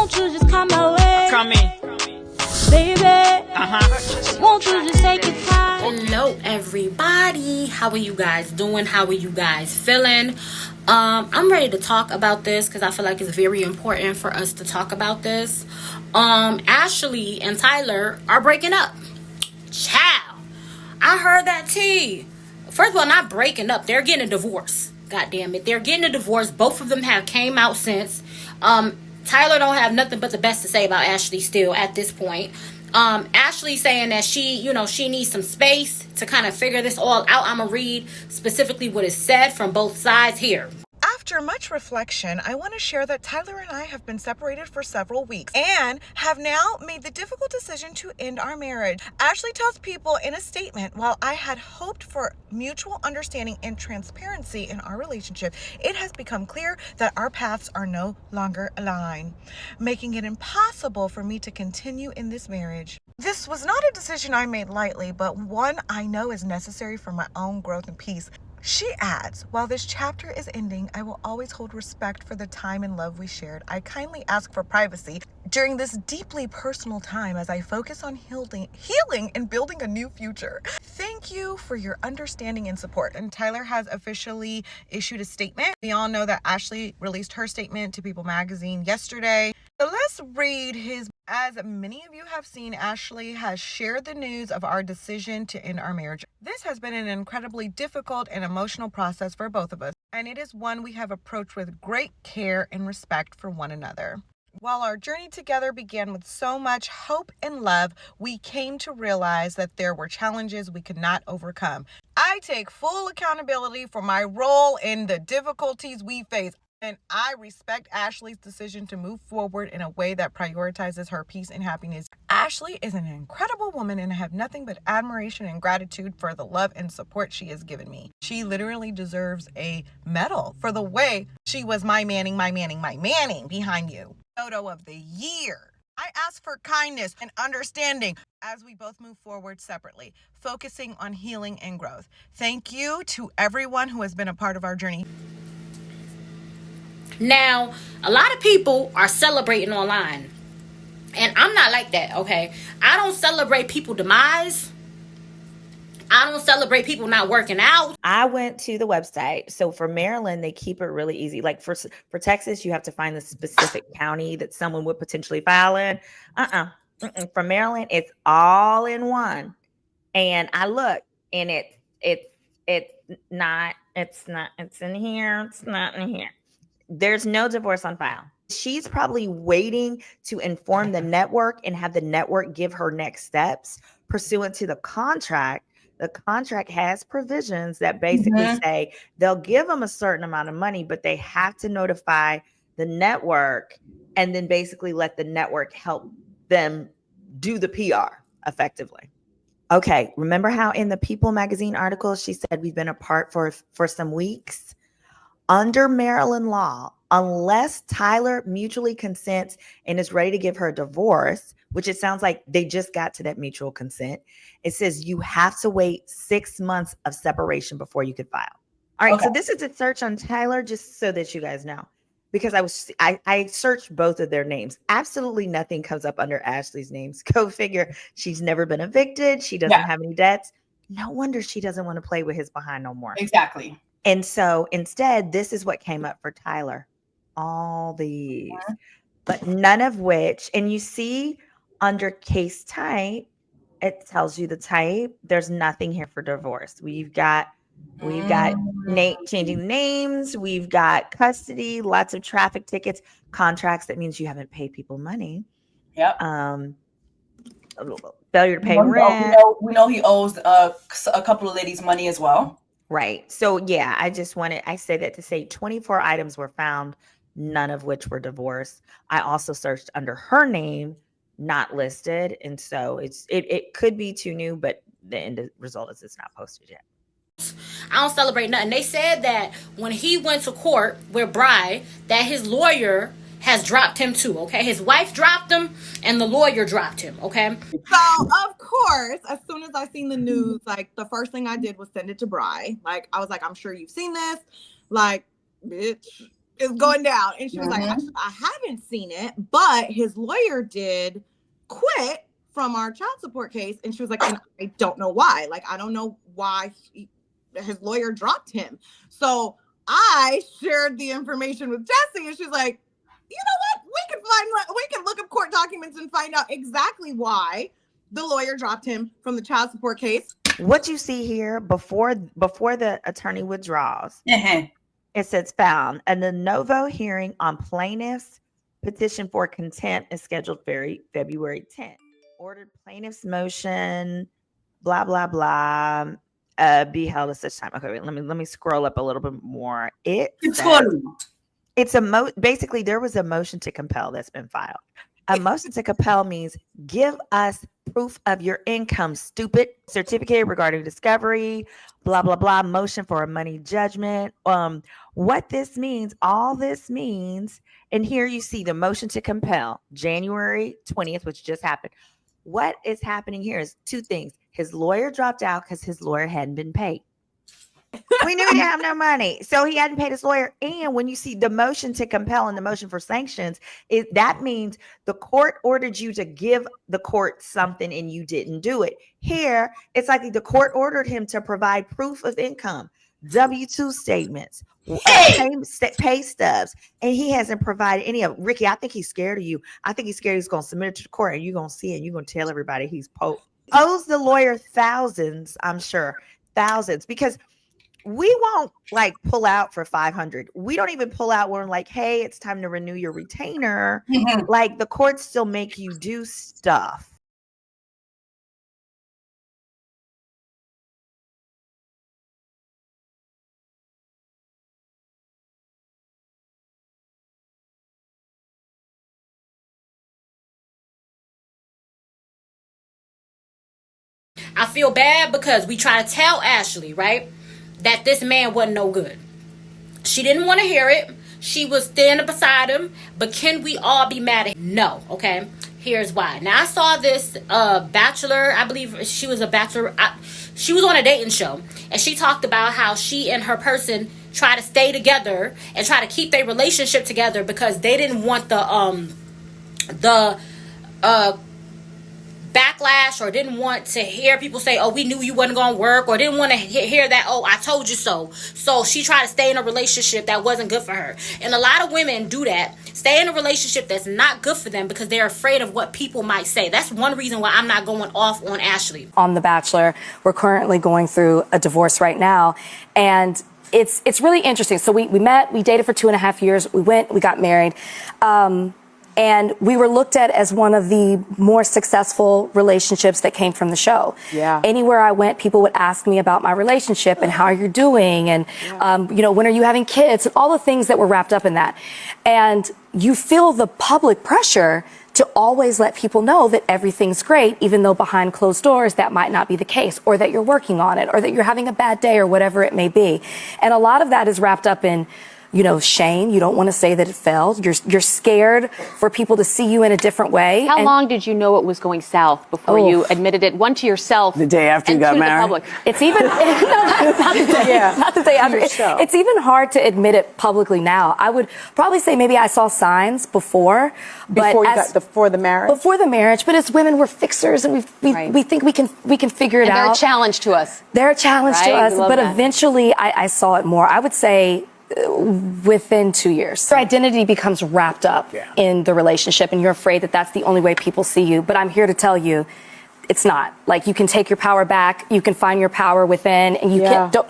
Won't you just come my way? Come in. Baby, won't you just take your time? Hello everybody, how are you guys doing? How are you guys feeling? I'm ready to talk about this because I feel like it's very important for us to talk about this. Ashley and Tyler are breaking up. Child, I heard that tea. First of all, not breaking up, they're getting a divorce. God damn it, they're getting a divorce. Both of them have came out since. Tyler don't have nothing but the best to say about Ashley still at this point. Ashley saying that she needs some space to kind of figure this all out. I'm going to read specifically what is said from both sides here. After much reflection, I want to share that Tyler and I have been separated for several weeks and have now made the difficult decision to end our marriage. Ashley tells people in a statement, while I had hoped for mutual understanding and transparency in our relationship, it has become clear that our paths are no longer aligned, making it impossible for me to continue in this marriage. This was not a decision I made lightly, but one I know is necessary for my own growth and peace. She adds, while this chapter is ending, I will always hold respect for the time and love we shared. I kindly ask for privacy during this deeply personal time as I focus on healing and building a new future. Thank you for your understanding and support. And Tyler has officially issued a statement. We all know that Ashley released her statement to People magazine yesterday. So let's read his. As many of you have seen, Ashley has shared the news of our decision to end our marriage. This has been an incredibly difficult and emotional process for both of us, and it is one we have approached with great care and respect for one another. While our journey together began with so much hope and love, we came to realize that there were challenges we could not overcome. I take full accountability for my role in the difficulties we face. And I respect Ashley's decision to move forward in a way that prioritizes her peace and happiness. Ashley is an incredible woman and I have nothing but admiration and gratitude for the love and support she has given me. She literally deserves a medal for the way she was my manning behind you. Photo of the year. I ask for kindness and understanding as we both move forward separately, focusing on healing and growth. Thank you to everyone who has been a part of our journey. Now, a lot of people are celebrating online. And I'm not like that, okay? I don't celebrate people's demise. I don't celebrate people not working out. I went to the website. So for Maryland, they keep it really easy. Like for Texas, you have to find the specific county that someone would potentially file in. For Maryland, it's all in one. And I look, and it's in here. It's not in here. There's no divorce on file. She's probably waiting to inform the network and have the network give her next steps pursuant to the contract. The contract has provisions that basically say they'll give them a certain amount of money, but they have to notify the network and then basically let the network help them do the PR effectively. Okay, remember how in the People magazine article, she said we've been apart for some weeks? Under Maryland law, unless Tyler mutually consents and is ready to give her a divorce, which it sounds like they just got to that mutual consent, it says you have to wait 6 months of separation before you could file. All right, So this is a search on Tyler, just so that you guys know, because I searched both of their names. Absolutely nothing comes up under Ashley's names. Go figure. She's never been evicted. She doesn't have any debts. No wonder she doesn't want to play with his behind no more. Exactly. And so instead, this is what came up for Tyler. All these, but none of which, and you see under case type, it tells you the type. There's nothing here for divorce. We've got changing names. We've got custody, lots of traffic tickets, contracts. That means you haven't paid people money. Yep. Failure to pay rent. We know he owes a couple of ladies money as well. Right. So yeah, I say that to say 24 items were found, none of which were divorce. I also searched under her name, not listed. And so it could be too new, but the end result is it's not posted yet. I don't celebrate nothing. They said that when he went to court with Bri, that his lawyer has dropped him too, okay? His wife dropped him and the lawyer dropped him, okay? So, of course, as soon as I seen the news, like, the first thing I did was send it to Bri. Like, I was like, I'm sure you've seen this. Like, bitch, is going down. And she was like, I haven't seen it, but his lawyer did quit from our child support case. And she was like, and I don't know why. Like, I don't know why his lawyer dropped him. So I shared the information with Jessie, and she's like, you know what? We can look up court documents and find out exactly why the lawyer dropped him from the child support case. What you see here before the attorney withdraws, it says found a de novo hearing on plaintiff's petition for contempt is scheduled February 10th. Ordered plaintiff's motion, blah blah blah, be held at such time. Okay, wait, let me scroll up a little bit more. Basically there was a motion to compel that's been filed. A motion to compel means give us proof of your income, stupid. Certificate regarding discovery, blah, blah, blah. Motion for a money judgment. What this means, all this means, and here you see the motion to compel, January 20th, which just happened. What is happening here is two things. His lawyer dropped out because his lawyer hadn't been paid. We knew he didn't have no money, so he hadn't paid his lawyer. And when you see the motion to compel and the motion for sanctions, that means the court ordered you to give the court something and you didn't do it. Here, it's like the court ordered him to provide proof of income, W-2 statements, pay stubs, and he hasn't provided any of it. Ricky, I think he's scared of you. I think he's scared he's going to submit it to the court, and you're going to see it, and you're going to tell everybody he's owes the lawyer thousands, I'm sure, thousands, because we won't like pull out for 500. We don't even pull out when we're like, hey, it's time to renew your retainer. Like the courts still make you do stuff. I feel bad because we try to tell Ashley, right, that this man wasn't no good. She didn't want to hear it. She was standing beside him. But can we all be mad at him? No, okay? Here's why. Now, I saw this Bachelor. I believe she was a Bachelor. She was on a dating show. And she talked about how she and her person try to stay together and try to keep their relationship together because they didn't want the backlash, or didn't want to hear people say, oh, we knew you wasn't going to work, or didn't want to hear that, oh, I told you so. So she tried to stay in a relationship that wasn't good for her. And a lot of women do that, stay in a relationship that's not good for them because they're afraid of what people might say. That's one reason why I'm not going off on Ashley. On The Bachelor, we're currently going through a divorce right now, and it's really interesting. So we met, we dated for 2.5 years, we got married. And we were looked at as one of the more successful relationships that came from the show. Yeah. Anywhere I went, people would ask me about my relationship and how you're doing, and you know, when are you having kids, and all the things that were wrapped up in that. And you feel the public pressure to always let people know that everything's great, even though behind closed doors that might not be the case, or that you're working on it, or that you're having a bad day, or whatever it may be. And a lot of that is wrapped up in, you know, shame. You don't want to say that it failed. You're scared for people to see you in a different way. How long did you know it was going south before you admitted it, one to yourself? The day after you got married? It's even, not the day after. It's even hard to admit it publicly now. I would probably say maybe I saw signs before. Before the marriage? Before the marriage. But as women, we're fixers, and we think we can figure it out. They're a challenge to us. They're a challenge to us. But eventually I saw it more. I would say within 2 years. Your identity becomes wrapped up in the relationship, and you're afraid that that's the only way people see you. But I'm here to tell you, it's not. Like, you can take your power back, you can find your power within, and you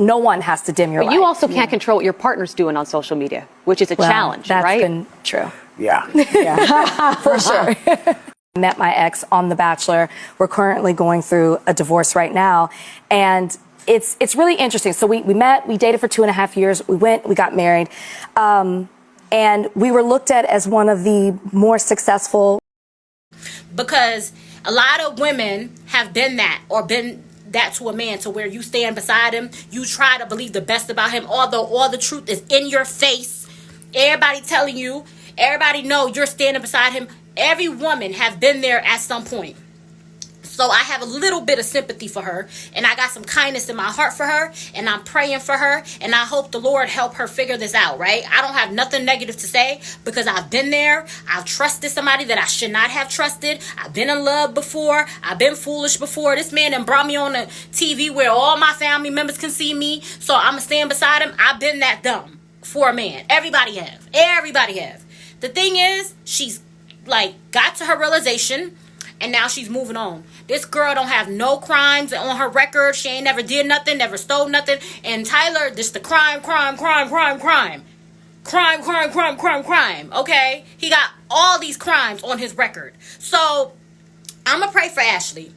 no one has to dim your light. But you also can't control what your partner's doing on social media, which is a challenge, that's right? That's been true. Yeah. For sure. Met my ex on The Bachelor. We're currently going through a divorce right now, and it's really interesting. So we met, we dated for 2.5 years, we got married, and we were looked at as one of the more successful. Because a lot of women have been that, or been that to a man, to where you stand beside him, you try to believe the best about him, although all the truth is in your face. Everybody telling you, everybody know you're standing beside him. Every woman have been there at some point. So I have a little bit of sympathy for her, and I got some kindness in my heart for her, and I'm praying for her, and I hope the Lord help her figure this out, right? I don't have nothing negative to say because I've been there. I've trusted somebody that I should not have trusted. I've been in love before. I've been foolish before. This man done brought me on the TV where all my family members can see me, so I'm going to stand beside him. I've been that dumb for a man. Everybody have. Everybody have. The thing is, she's like got to her realization, and now she's moving on. This girl don't have no crimes on her record. She ain't never did nothing, never stole nothing. And Tyler, this the crime. Okay? He got all these crimes on his record. So, I'm going to pray for Ashley.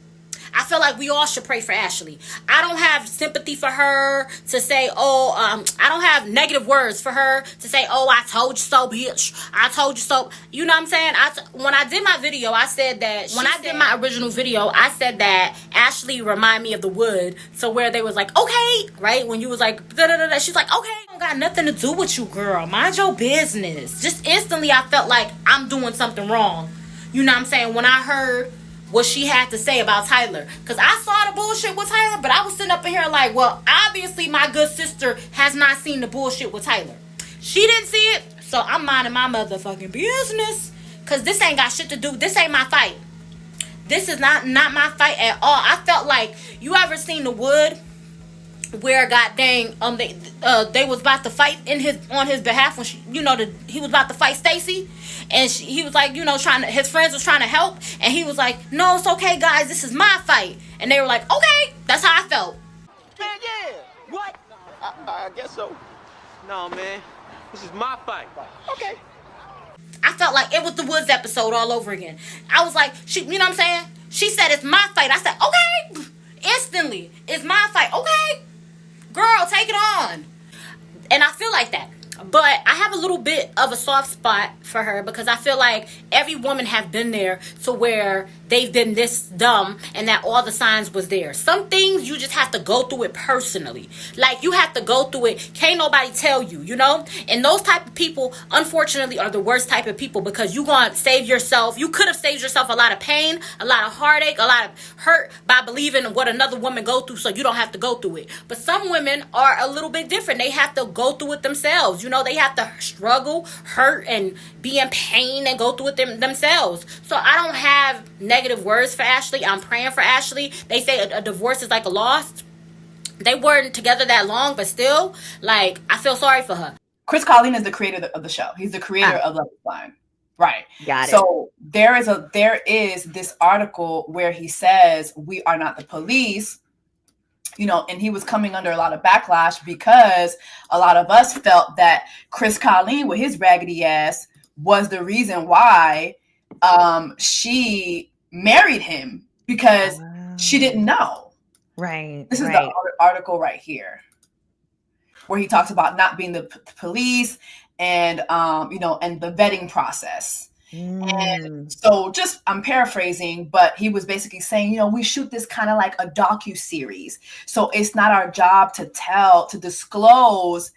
I feel like we all should pray for Ashley. I don't have sympathy for her to say, I don't have negative words for her to say, I told you so, bitch. I told you so. You know what I'm saying? When I did my video, I said that, when I did my original video, I said that Ashley remind me of The Wood. So where they was like, okay, right? When you was like, da-da-da-da, she's like, okay, I don't got nothing to do with you, girl. Mind your business. Just instantly, I felt like I'm doing something wrong. You know what I'm saying? When I heard what she had to say about Tyler. Because I saw the bullshit with Tyler, but I was sitting up in here like, well, obviously my good sister has not seen the bullshit with Tyler. She didn't see it, so I'm minding my motherfucking business. Because this ain't got shit to do. This ain't my fight. This is not my fight at all. I felt like, you ever seen The Wood? Where they was about to fight on his behalf when he was about to fight Stacy, and he was like, his friends was trying to help, and he was like, no, it's okay, guys, this is my fight, and they were like, okay. That's how I felt. Man, yeah, what? I guess so. No, man, this is my fight. Okay. I felt like it was the Woods episode all over again. I was like, you know what I'm saying? She said it's my fight. I said, okay. Instantly, it's my fight. Okay. Girl, take it on. And I feel like that. But I have a little bit of a soft spot for her because I feel like every woman have been there to where they've been this dumb and that all the signs was there. Some things you just have to go through it personally. Like, you have to go through it. Can't nobody tell you, And those type of people, unfortunately, are the worst type of people because you gonna save yourself. You could have saved yourself a lot of pain, a lot of heartache, a lot of hurt by believing in what another woman go through so you don't have to go through it. But some women are a little bit different. They have to go through it themselves. They have to struggle, hurt, and be in pain and go through it themselves. So I don't have negative words for Ashley. I'm praying for Ashley. They say a divorce is like a loss. They weren't together that long, but still, like, I feel sorry for her. Chris Colleen is the creator of the show. He's the creator of Love Is Blind. Right. Got it. So there is this article where he says we are not the police. And he was coming under a lot of backlash because a lot of us felt that Chris Colleen with his raggedy ass was the reason why she married him because she didn't know. Right. This is the article right here where he talks about not being the police and, and the vetting process. And so I'm paraphrasing, but he was basically saying, we shoot this kind of like a docu-series. So it's not our job to disclose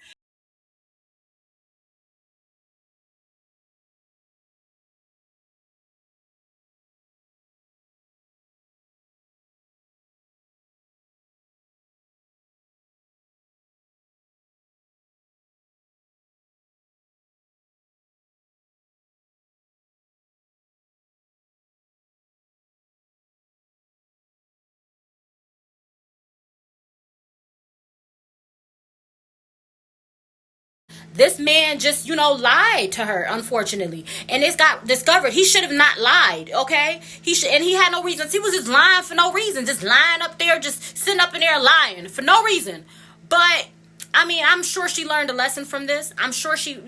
This man just, lied to her, unfortunately. And it's got discovered. He should have not lied, okay? And he had no reason. He was just lying for no reason. Just lying up there, just sitting up in there lying for no reason. But, I'm sure she learned a lesson from this. I'm sure she,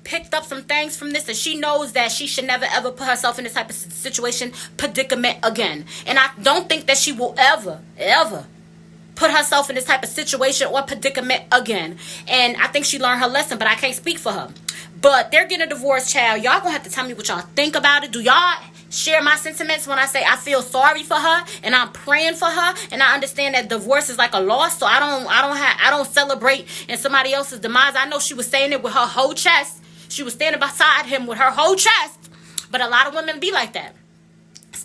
picked up some things from this. And she knows that she should never, ever put herself in this type of predicament again. And I don't think that she will ever put herself in this type of situation or predicament again. And I think she learned her lesson, but I can't speak for her. But they're getting a divorce, child. Y'all gonna have to tell me what y'all think about it. Do y'all share my sentiments when I say I feel sorry for her and I'm praying for her, and I understand that divorce is like a loss, so I don't celebrate in somebody else's demise. I know she was saying it with her whole chest. She was standing beside him with her whole chest. But a lot of women be like that.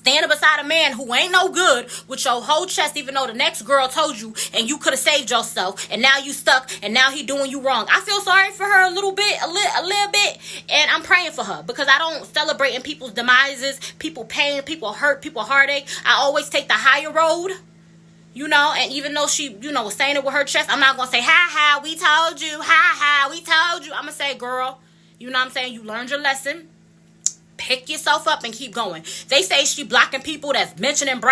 standing beside a man who ain't no good with your whole chest, even though the next girl told you and you could have saved yourself, and now you stuck and now he doing you wrong. I feel sorry for her a little bit, and I'm praying for her, because I don't celebrate in people's demises, people pain, people hurt, people heartache. I always take the higher road. You know, and even though she, you know, was saying it with her chest, I'm not going to say, ha, we told you. Ha, we told you. I'm going to say, girl, you know what I'm saying? You learned your lesson. Pick yourself up and keep going. They say she blocking people that's mentioning Bri.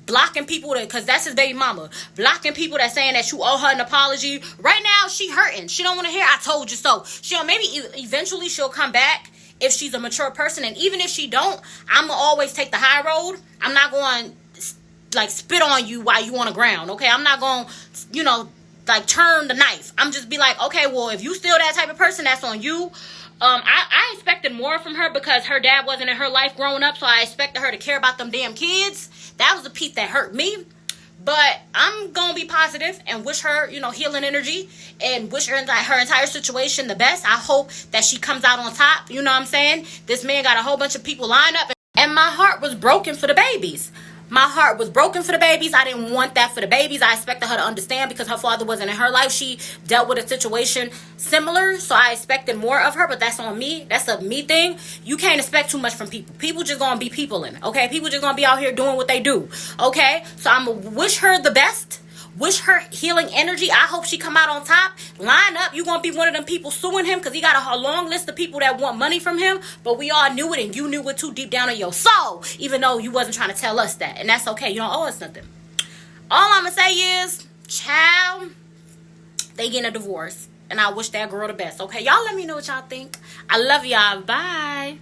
Blocking people that, because that's his baby mama. Blocking people that saying that you owe her an apology. Right now, she hurting. She don't want to hear, I told you so. Maybe eventually she'll come back if she's a mature person. And even if she don't, I'm going to always take the high road. I'm not going to like spit on you while you on the ground, okay? I'm not gonna, you know, like turn the knife. I'm just be like, okay, well, if you still that type of person, that's on you. I expected more from her because her dad wasn't in her life growing up, so I expected her to care about them damn kids. That was the piece that hurt me. But I'm gonna be positive and wish her, you know, healing energy, and wish her entire situation the best. I hope that she comes out on top. You know what I'm saying? This man got a whole bunch of people lined up, and my heart was broken for the babies. My heart was broken for the babies. I didn't want that for the babies. I expected her to understand because her father wasn't in her life. She dealt with a situation similar, so I expected more of her, but that's on me. That's a me thing. You can't expect too much from people. People just gonna be peopling, okay? People just gonna be out here doing what they do, okay? So I'm gonna wish her the best. Wish her healing energy. I hope she come out on top. Line up. You gonna be one of them people suing him because he got a long list of people that want money from him. But we all knew it, and you knew it too deep down in your soul, even though you wasn't trying to tell us that. And that's okay. You don't owe us nothing. All I'm gonna say is, child, they getting a divorce, and I wish that girl the best. Okay, y'all let me know what y'all think. I love y'all. Bye.